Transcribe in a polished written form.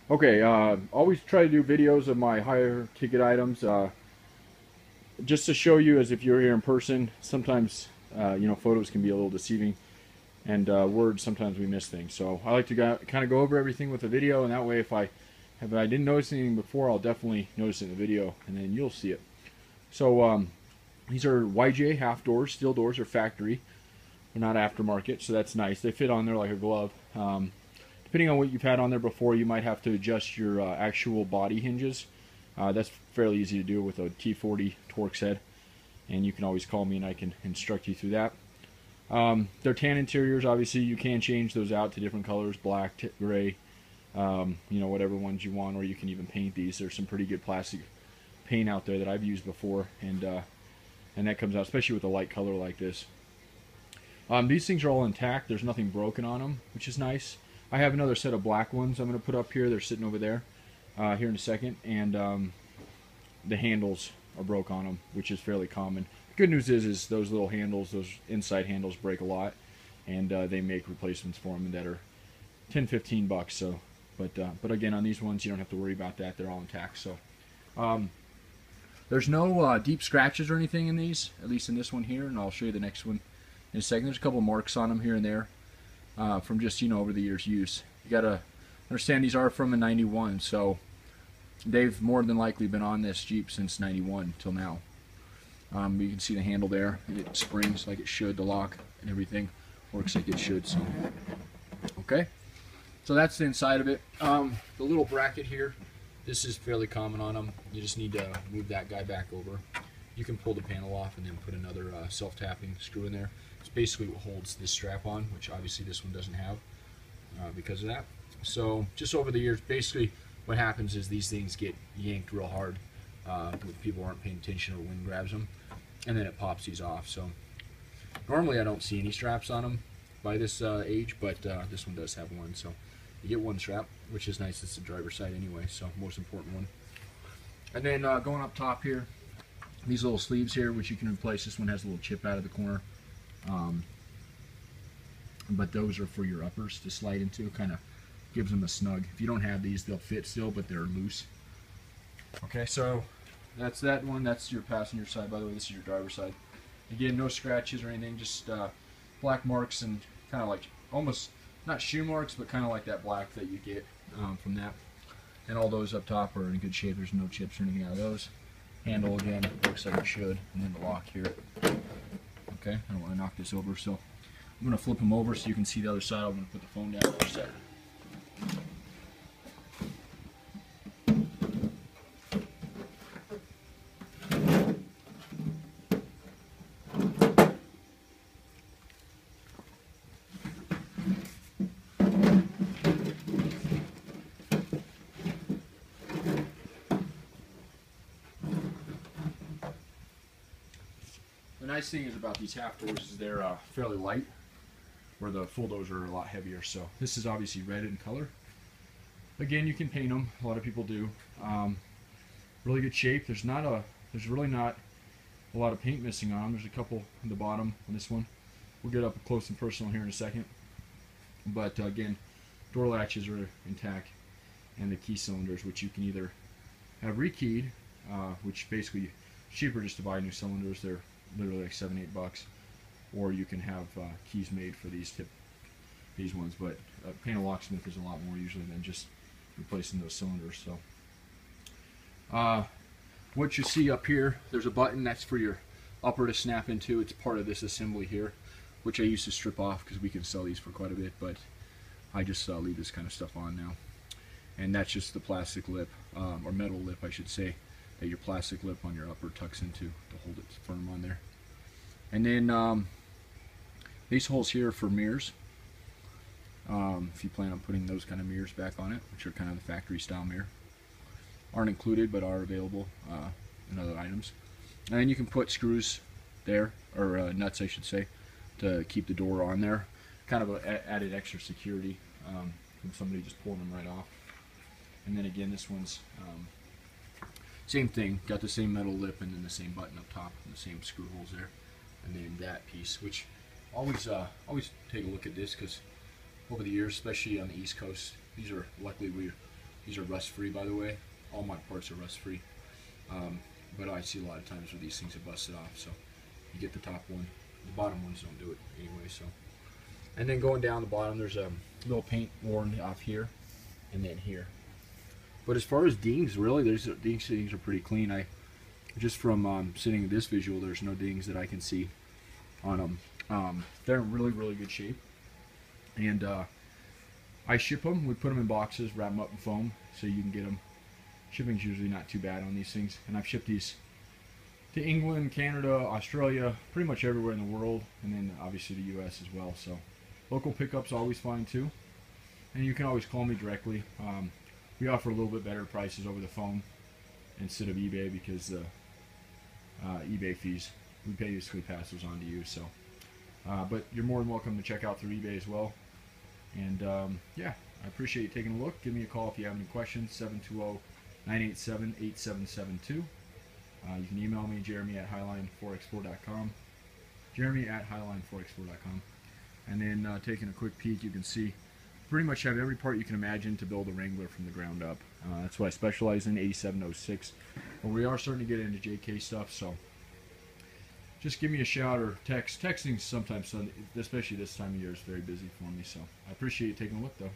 Okay, always try to do videos of my higher ticket items, just to show you as if you're here in person. Sometimes, photos can be a little deceiving, and words, sometimes we miss things. So I like to kind of go over everything with a video, and that way if I didn't notice anything before, I'll definitely notice it in the video, and then you'll see it. So these are YJ half doors, steel doors, are factory. They're not aftermarket, so that's nice. They fit on there like a glove. Depending on what you've had on there before, you might have to adjust your actual body hinges. That's fairly easy to do with a T40 Torx head, and you can always call me and I can instruct you through that. They're tan interiors. Obviously, you can change those out to different colors, black, gray, whatever ones you want, or you can even paint these. There's some pretty good plastic paint out there that I've used before, and that comes out, especially with a light color like this. These things are all intact. There's nothing broken on them, which is nice. I have another set of black ones I'm going to put up here. They're sitting over there here in a second, and the handles are broke on them, which is fairly common. The good news is those little handles, those inside handles, break a lot, and they make replacements for them that are 10-15 bucks. So, but again, on these ones you don't have to worry about that. They're all intact. So there's no deep scratches or anything in these, at least in this one here, and I'll show you the next one in a second. There's a couple marks on them here and there from just over the years' use. You gotta understand these are from a '91, so they've more than likely been on this Jeep since '91 till now. You can see the handle there, and it springs like it should. The lock and everything works like it should. So, okay, so that's the inside of it. The little bracket here, this is fairly common on them. You just need to move that guy back over. You can pull the panel off and then put another self-tapping screw in there. It's basically what holds this strap on, which obviously this one doesn't have because of that. So just over the years, basically what happens is these things get yanked real hard when people aren't paying attention or wind grabs them, and then it pops these off. So normally I don't see any straps on them by this age, but this one does have one. So you get one strap, which is nice. It's the driver's side anyway, so most important one. And then going up top here, these little sleeves here, which you can replace. This one has a little chip out of the corner, but those are for your uppers to slide into. Kind of gives them a snug. If you don't have these, they'll fit still, but they're loose. Okay, so that's that one. That's your passenger side. By the way, this is your driver's side. Again, no scratches or anything, just black marks and kind of like almost not shoe marks, but kind of like that black that you get from that. And all those up top are in good shape. There's no chips or anything out of those. Handle again looks like it should, and then the lock here. Okay, I don't want to knock this over, so I'm going to flip them over so you can see the other side. I'm going to put the phone down for a second. The nice thing is about these half doors is they're fairly light, where the full doors are a lot heavier. So this is obviously red in color. Again, you can paint them. A lot of people do. Really good shape. There's really not a lot of paint missing on them. There's a couple on the bottom on this one. We'll get up close and personal here in a second. But again, door latches are intact, and the key cylinders, which you can either have rekeyed, which basically cheaper just to buy new cylinders. They're literally like $7-8 bucks, or you can have keys made for these ones. But paint a locksmith is a lot more usually than just replacing those cylinders. So what you see up here, there's a button that's for your upper to snap into. It's part of this assembly here, which I used to strip off because we can sell these for quite a bit, but I just leave this kind of stuff on now. And that's just the plastic lip, or metal lip I should say, that your plastic lip on your upper tucks into to hold it firm on there. And then these holes here are for mirrors. If you plan on putting those kind of mirrors back on it, which are kind of the factory style mirror. Aren't included but are available in other items. And then you can put screws there, or nuts I should say, to keep the door on there. Kind of added extra security from somebody just pulling them right off. And then again, this one's same thing, got the same metal lip and then the same button up top and the same screw holes there. And then that piece, which always take a look at this, because over the years, especially on the East Coast, these are, luckily These are rust-free, by the way. All my parts are rust-free. But I see a lot of times where these things have busted off, so you get the top one. The bottom ones don't do it anyway, so. And then going down the bottom, there's a little paint worn off here, and then here. But as far as dings, really, these dings are pretty clean. Just from sitting in this visual, there's no dings that I can see on them. They're in really, really good shape. And I ship them. We put them in boxes, wrap them up in foam, so you can get them. Shipping's usually not too bad on these things. And I've shipped these to England, Canada, Australia, pretty much everywhere in the world, and then obviously the US as well. So local pickup's always fine too. And you can always call me directly. We offer a little bit better prices over the phone instead of eBay because the eBay fees, we basically pass those on to you. So, but you're more than welcome to check out through eBay as well. And yeah, I appreciate you taking a look. Give me a call if you have any questions, 720-987-8772. You can email me, jeremy@highline4x4.com. jeremy@highline4x4.com. And then taking a quick peek, you can see pretty much have every part you can imagine to build a Wrangler from the ground up. That's what I specialize in, 8706. But we are starting to get into JK stuff, so just give me a shout or text. Texting sometimes, especially this time of year, is very busy for me. So I appreciate you taking a look, though.